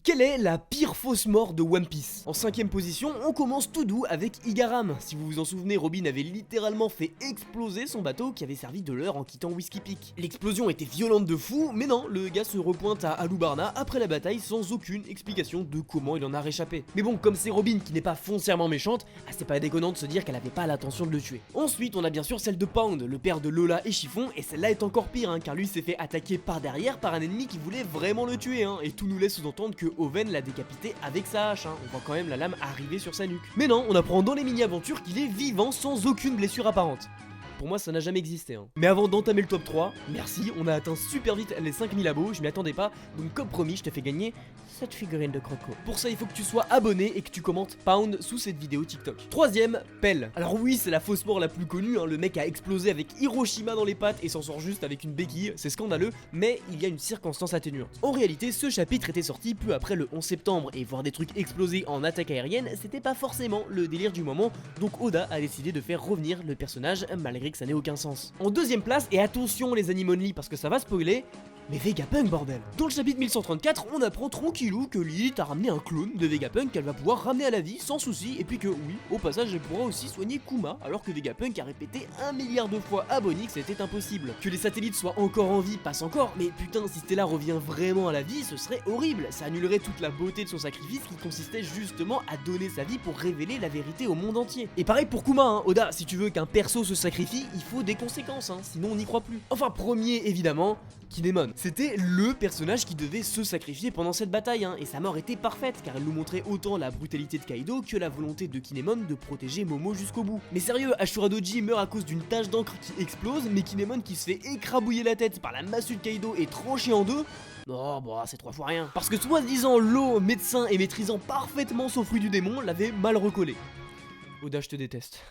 Quelle est la pire fausse mort de One Piece? En 5ème position, on commence tout doux avec Igaram. Si vous vous en souvenez, Robin avait littéralement fait exploser son bateau qui avait servi de leurre en quittant Whiskey Peak. L'explosion était violente de fou, mais non, le gars se repointe à Alubarna après la bataille sans aucune explication de comment il en a réchappé. Mais bon, comme c'est Robin qui n'est pas foncièrement méchante, c'est pas déconnant de se dire qu'elle avait pas l'intention de le tuer. Ensuite, on a bien sûr celle de Pound, le père de Lola et Chiffon, et celle-là est encore pire, car lui s'est fait attaquer par derrière par un ennemi qui voulait vraiment le tuer, et tout nous laisse sous-entendre que Oven l'a décapité avec sa hache, on voit quand même la lame arriver sur sa nuque. Mais non, on apprend dans les mini-aventures qu'il est vivant sans aucune blessure apparente. Pour moi ça n'a jamais existé. Mais avant d'entamer le top 3, merci, on a atteint super vite les 5000 abos, je m'y attendais pas, donc comme promis je te fais gagner cette figurine de croco. Pour ça il faut que tu sois abonné et que tu commentes Pound sous cette vidéo TikTok. Troisième, Pell. Alors oui c'est la fausse mort la plus connue, le mec a explosé avec Hiroshima dans les pattes et s'en sort juste avec une béquille, c'est scandaleux, mais il y a une circonstance atténuante. En réalité ce chapitre était sorti peu après le 11 septembre et voir des trucs exploser en attaque aérienne c'était pas forcément le délire du moment, donc Oda a décidé de faire revenir le personnage malgré que ça n'ait aucun sens. En deuxième place, et attention les Animonly parce que ça va spoiler, mais Vegapunk bordel. Dans le chapitre 1134, on apprend tranquillou que Lilith a ramené un clone de Vegapunk qu'elle va pouvoir ramener à la vie sans souci, et puis que oui, au passage elle pourra aussi soigner Kuma, alors que Vegapunk a répété 1 milliard de fois à Bonnie que c'était impossible. Que les satellites soient encore en vie, passe encore, mais putain si Stella revient vraiment à la vie, ce serait horrible, ça annulerait toute la beauté de son sacrifice qui consistait justement à donner sa vie pour révéler la vérité au monde entier. Et pareil pour Kuma, Oda, si tu veux qu'un perso se sacrifie, il faut des conséquences, sinon on n'y croit plus. Enfin premier évidemment, Kinemon. C'était le personnage qui devait se sacrifier pendant cette bataille, et sa mort était parfaite car elle nous montrait autant la brutalité de Kaido que la volonté de Kinemon de protéger Momo jusqu'au bout. Mais sérieux, Ashura Doji meurt à cause d'une tache d'encre qui explose, mais Kinemon qui se fait écrabouiller la tête par la massue de Kaido et trancher en deux. Oh bah c'est 3 fois rien. Parce que soi-disant Law, médecin et maîtrisant parfaitement son fruit du démon, l'avait mal recollé. Oda je te déteste.